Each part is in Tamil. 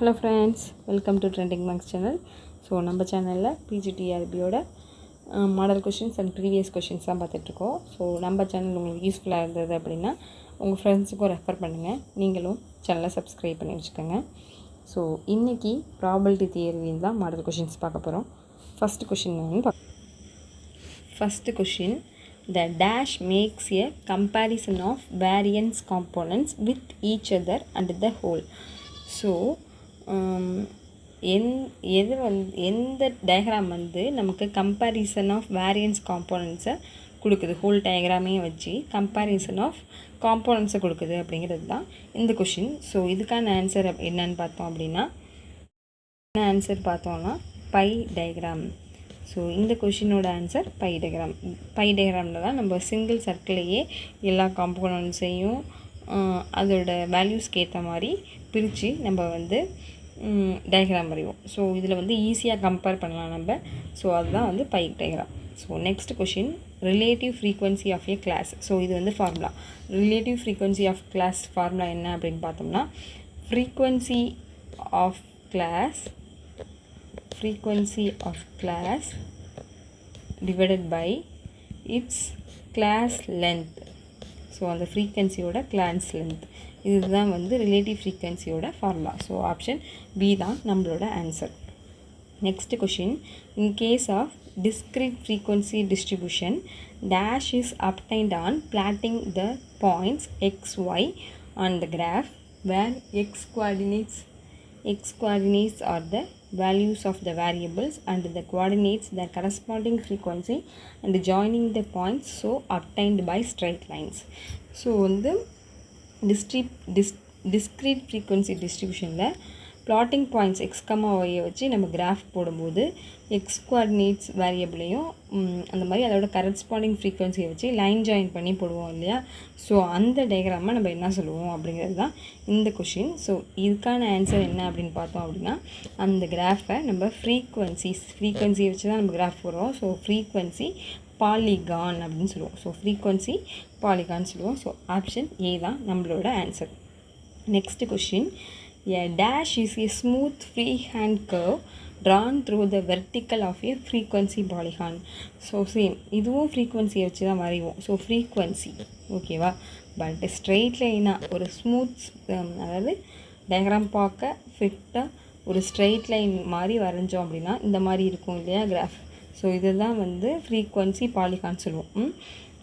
Hello friends, welcome to Trending Marks channel. So நம்ம சேனலில் PGTRBயோட model questions and previous questions தான் பார்த்துட்ருக்கோம். ஸோ நம்ம சேனல் உங்களுக்கு யூஸ்ஃபுல்லாக இருந்தது அப்படின்னா உங்கள் ஃப்ரெண்ட்ஸுக்கும் ரெஃபர் பண்ணுங்கள். நீங்களும் சேனலை சப்ஸ்கிரைப் பண்ணி வச்சுக்கோங்க. ஸோ இன்றைக்கி ப்ராபபிலிட்டி தியரின்னு தான் மாடல் கொஷின்ஸ் பார்க்க போகிறோம். First question the dash makes a comparison of variance components with each other and the whole. So எந்த டயக்ராம் வந்து நமக்கு கம்பேரிசன் ஆஃப் வேரியன்ஸ் காம்போனன்ட்ஸை கொடுக்குது, ஹோல் டயக்ராமே வச்சு கம்பேரிசன் ஆஃப் காம்போனன்ட்ஸை கொடுக்குது அப்படிங்கிறது தான் இந்த கொஷின். ஸோ இதுக்கான ஆன்சர் என்னன்னு பார்த்தோம்னா பை டயக்ராம். ஸோ இந்த கொஷினோட ஆன்சர் பை டயக்ராமில் தான் நம்ம சிங்கிள் சர்க்கிளையே எல்லா காம்போனன்ட்ஸையும் அதோட வேல்யூஸ்க்கு ஏற்ற மாதிரி பிரித்து நம்ம வந்து டயக்ராம் வரைவோம். ஸோ இதில் வந்து ஈஸியாக கம்பேர் பண்ணலாம் நம்ம. ஸோ அதுதான் வந்து pie diagram. So next question relative frequency of a class. So இது வந்து formula. Relative frequency of class formula என்ன அப்படின்னு பார்த்தோம்னா frequency of class divided by its class length. So அந்த ஃப்ரீக்வன்சியோட கிளாஸ் லென்த் இதுதான் வந்து ரிலேட்டிவ் ஃப்ரீக்வன்சியோட ஃபார்முலா. ஸோ ஆப்ஷன் பி தான் நம்மளோட answer. Next question in case of discrete frequency distribution dash is obtained on plotting the points x, y on the graph where x coordinates are the values of the variables and the coordinates the corresponding frequency and joining the points so obtained by straight lines. So வந்து discrete frequency distributionல plotting points x, y வச்சு நம்ம கிராஃப் போடும்போது எக்ஸ் கோஆர்டினேட்ஸ் வேரியபிளையும் அந்த மாதிரி அதோட கரஸ்பாண்டிங் ஃப்ரீக்வன்சியை வச்சு லைன் ஜாயின் பண்ணி போடுவோம் இல்லையா. ஸோ அந்த டயக்ராமை நம்ம என்ன சொல்லுவோம் அப்படிங்கிறது தான் இந்த கொஷின். ஸோ இதுக்கான ஆன்சர் என்ன அப்படின்னு பார்த்தோம் அப்படின்னா அந்த கிராஃபை நம்ம ஃப்ரீக்வன்சியை வச்சு தான் நம்ம கிராஃப் போடுறோம். ஸோ ஃப்ரீக்வன்சி பாலிகான் அப்படின்னு சொல்லுவோம். ஸோ ஃப்ரீக்வன்சி பாலிகான் சொல்லுவோம். ஸோ ஆப்ஷன் ஏ தான் நம்மளோட answer. Next question a dash is a smooth freehand curve drawn through the vertical of a frequency polygon. So same இதுவும் ஃப்ரீக்வன்சியை வச்சு தான் வரைவோம். ஸோ ஃப்ரீக்வன்சி ஓகேவா, பட் ஸ்ட்ரெயிட் லைனாக ஒரு ஸ்மூத் அதாவது டயக்ராம் பார்க்க ஃபிட்டாக ஒரு ஸ்ட்ரெயிட் லைன் மாதிரி வரைஞ்சோம் அப்படின்னா இந்த மாதிரி இருக்கும் இல்லையா கிராஃப். ஸோ இதுதான் வந்து ஃப்ரீக்வன்சி பாலிகான் சொல்லுவோம்.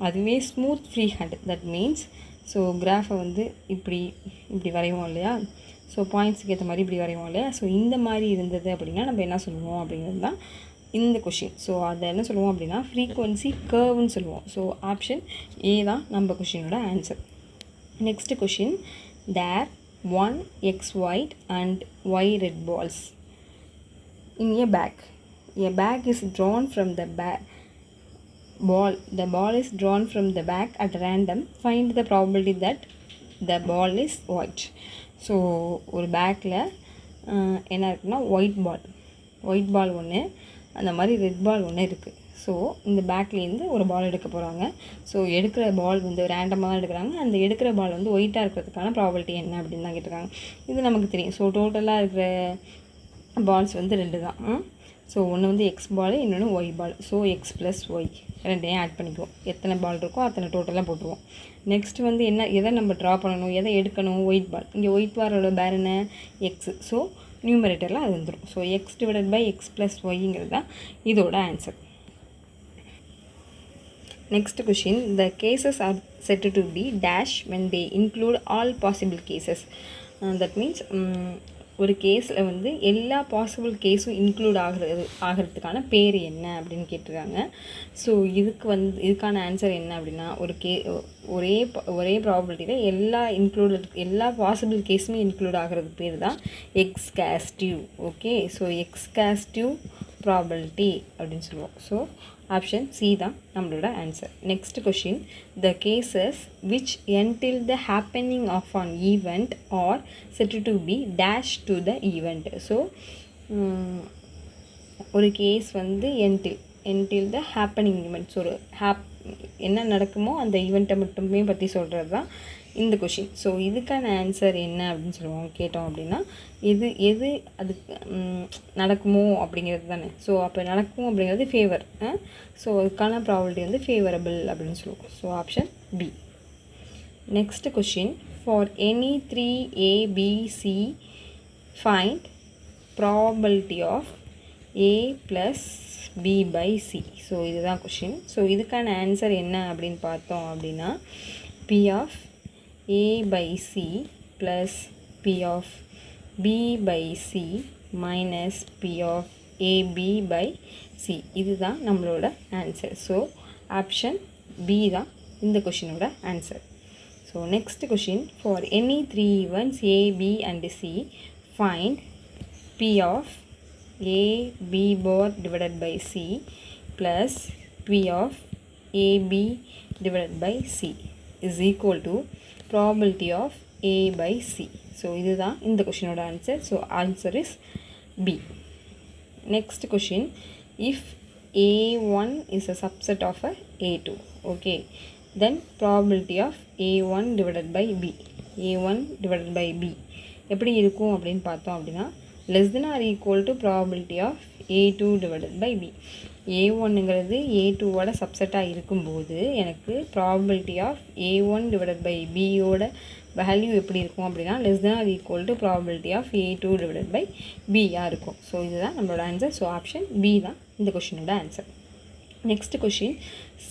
அதுவே smooth free hand that means so கிராஃபை வந்து இப்படி வரைவோம் இல்லையா. ஸோ பாயிண்ட்ஸுக்கு ஏற்ற மாதிரி இப்படி வரைவோம் இல்லையா. ஸோ இந்த மாதிரி இருந்தது அப்படின்னா நம்ம என்ன சொல்லுவோம் அப்படிங்கிறது தான் இந்த கொஷின். ஸோ அதை என்ன சொல்லுவோம் அப்படின்னா ஃப்ரீக்வன்சி கர்வ்னு சொல்லுவோம். ஸோ ஆப்ஷன் ஏ தான் நம்ம கொஷினோட answer. Next question there 1 x white and y red balls in a bag. A bag is drawn from the ball. The ball is drawn from the bag at random. Find the probability that the ball is white. So ஒரு பேக்கில் என்ன இருக்குன்னா ஒயிட் பால் ஒன்று, அந்த மாதிரி ரெட் பால் ஒன்று இருக்குது. ஸோ இந்த பேக்லேருந்து ஒரு பால் எடுக்க போகிறாங்க. ஸோ எடுக்கிற பால் வந்து ரேண்டமாக தான் எடுக்கிறாங்க. அந்த எடுக்கிற பால் வந்து ஒயிட்டாக இருக்கிறதுக்கான ப்ராபபிலிட்டி என்ன அப்படின்னு தான் கேட்டிருக்காங்க. இது நமக்கு தெரியும். ஸோ டோட்டலாக இருக்கிற பால்ஸ் வந்து 2 தான். ஸோ ஒன்று வந்து எக்ஸ் பால், இன்னொன்று ஒய் பால். ஸோ எக்ஸ் ப்ளஸ் ஒய் ரெண்டையும் ஆட் பண்ணிக்குவோம். எத்தனை பால் இருக்கோ அத்தனை டோட்டலாக போட்டுருவோம். நெக்ஸ்ட் வந்து எதை நம்ம ட்ரா பண்ணணும், எதை எடுக்கணும், ஒயிட் பால். இங்கே ஒயிட் பாலோட பேர் என்ன, எக்ஸு. ஸோ நியூமரேட்டரில் அது வந்துடும். So x divided by x plus ஒய்ங்கிறது தான் இதோட answer. Next question the cases are set to be dash when they include all possible cases. That means ஒரு கேஸில் வந்து எல்லா பாசிபிள் கேஸும் இன்க்ளூட் ஆகிறதுக்கான பேர் என்ன அப்படின்னு கேட்டிருக்காங்க. ஸோ இதுக்கான ஆன்சர் என்ன அப்படின்னா ஒரே ப்ராபபிலிட்டியில் எல்லா பாசிபிள் கேஸுமே இன்க்ளூட் ஆகிறது பேர் தான் exhaustive. Okay, so exhaustive probability அப்படின்னு சொல்லுவோம். ஸோ ஆப்ஷன் சி தான் நம்மளோட answer. Next question the cases which entail the happening of an event are set to be dash to the event. So ஒரு கேஸ் வந்து என்டில் த ஹேப்பனிங் ஈவெண்ட்ஸ், ஒரு என்ன நடக்குமோ அந்த ஈவெண்ட்டை மட்டுமே பற்றி சொல்கிறது தான் இந்த கொஷின். ஸோ இதுக்கான ஆன்சர் என்ன அப்படின்னு சொல்லுவாங்க கேட்டோம் அப்படின்னா, எது அது நடக்குமோ அப்படிங்கிறது தானே. ஸோ அப்போ நடக்கும் அப்படிங்கிறது ஃபேவர். ஸோ அதுக்கான ப்ராபபிலிட்டி வந்து ஃபேவரபிள் அப்படின்னு சொல்லுவோம். So option B. Next question, for any 3 A B C find probability of A + B by C. So இதுதான் கொஷின். ஸோ இதுக்கான ஆன்சர் என்ன அப்படின்னு பார்த்தோம் அப்படின்னா, P of A by C plus P of B by C minus P of AB by C. இதுதான் நம்மளோட ஆன்சர். ஸோ ஆப்ஷன் B தான் இந்த கொஷினோட answer. So next question, for any 3 events A, B and C find P of A B bar divided by C plus P of AB divided by C is equal to probability of A by C. So இதுதான் இந்த கொஷினோட answer. So answer is B. Next question, if A1 is a subset of a A2, okay, then probability of A1 divided by B, A1 divided by B எப்படி இருக்கும் அப்படின்னு பார்த்தோம் அப்படின்னா, less than or equal to probability of A2 divided by B. A1ங்கிறது A2வோட சப்செட்டாக இருக்கும்போது எனக்கு probability of A1 divided by Bயோட வேல்யூ எப்படி இருக்கும் அப்படின்னா, less than or equal to probability of A2 divided by Bயாக இருக்கும். ஸோ இதுதான் நம்மளோட ஆன்சர். ஸோ ஆப்ஷன் B தான் இந்த கொஷினோட answer. Next question,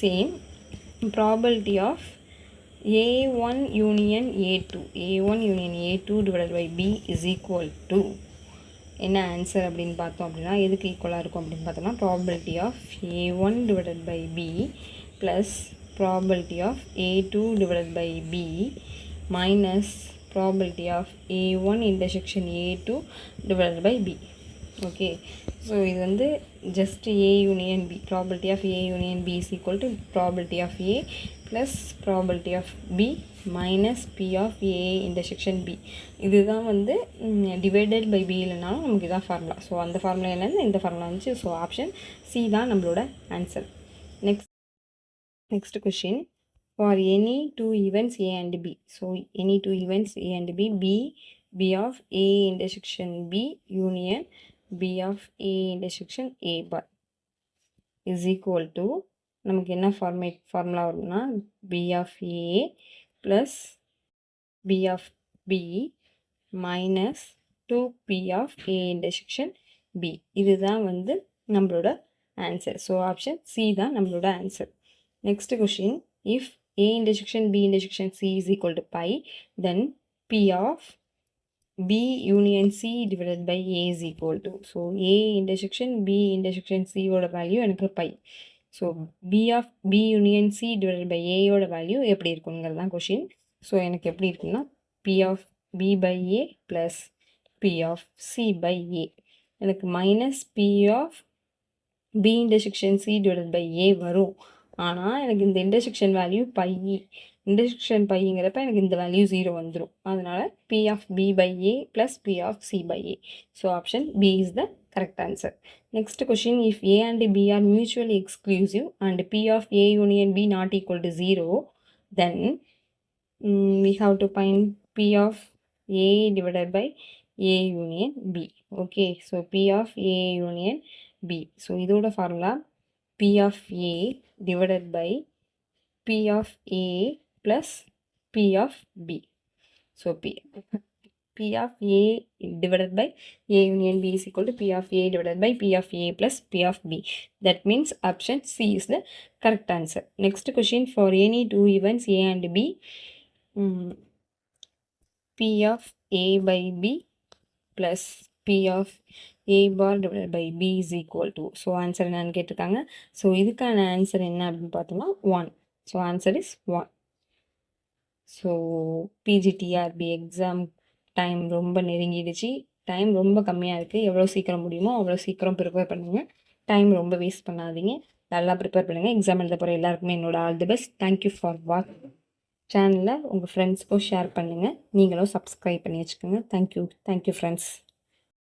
same probability of A1 union A2, A1 union A2 divided by B is equal to என்ன ஆன்சர் அப்படின்னு பார்த்தோம் அப்படின்னா, எதுக்கு ஈக்குவலாக இருக்கும் அப்படின்னு பார்த்தோம்னா, probability of A1 divided by B plus probability of A2 divided by B minus probability of A1 intersection A2 divided by B. Okay, so இது வந்து just A union B, probability of A union B is equal to probability of A plus probability of B minus P of A intersection B. இதுதான் வந்து டிவைடட் பை B இல்லைனாலும் நமக்கு இதான் ஃபார்முலா. ஸோ அந்த ஃபார்முலா என்னது, இந்த ஃபார்முலா வந்துச்சு. ஸோ ஆப்ஷன் C தான் நம்மளோட answer. Next question, for any 2 events A and B. So any 2 events A and B, B of A intersection B union B of A intersection A bar is equal to, நமக்கு என்ன ஃபார்முலா வரும்னா, B of A plus B of B minus 2P of A intersection B. இதுதான் வந்து நம்மளோட ஆன்சர். ஸோ ஆப்ஷன் C தான் நம்மளோட answer. Next question, if A intersection B intersection C is equal to pi, then P of B union C divided by A is equal to, so A intersection B intersection C ஓட வேல்யூ எனக்கு pi. So B of B union C divided by A ஓட வேல்யூ எப்படி இருக்குங்கிறது தான் கொஷின். ஸோ எனக்கு எப்படி இருக்குன்னா, P of B by A plus P of C by A, எனக்கு minus P of B intersection C divided by A வரும். ஆனால் எனக்கு இந்த இன்டர்செக்ஷன் வேல்யூ பை, இன்டர்செக்ஷன் பைங்கிறப்ப எனக்கு இந்த வேல்யூ 0 வந்துடும். அதனால் P of B by A plus P of C by A. So option B is the correct answer. Next question, if A and B are mutually exclusive and P of A union B not equal to 0, then we have to find P of A divided by A union B. Okay, so P of A union B. So இதோட formula P of A divided by P of A plus P of B. So P of A divided by A union B is equal to P of A divided by P of A plus P of B. That means option C is the correct answer. Next question, for any 2 events A and B, P of A by B plus P of A bar divided by B is equal to, so answer என்னன்னு கேட்டிருக்காங்க. ஸோ இதுக்கான ஆன்சர் என்ன அப்படின்னு பார்த்தோம்னா 1. So answer is 1. So PGTRB exam time ரொம்ப நெருங்கிடுச்சு. டைம் ரொம்ப கம்மியாக இருக்குது. எவ்வளோ சீக்கிரம் முடியுமோ அவ்வளோ சீக்கிரம் ப்ரிப்பேர் பண்ணுங்கள். டைம் ரொம்ப வேஸ்ட் பண்ணாதீங்க. நல்லா ப்ரிப்பேர் பண்ணுங்கள். எக்ஸாம் எழுத போகிற எல்லாருக்குமே என்னோட all the best. Thank you for வாட்சிங். சேனலில் உங்கள் ஃப்ரெண்ட்ஸ்க்கும் ஷேர் பண்ணுங்கள். நீங்களும் சப்ஸ்கிரைப் பண்ணி வச்சுக்கோங்க. Thank you friends.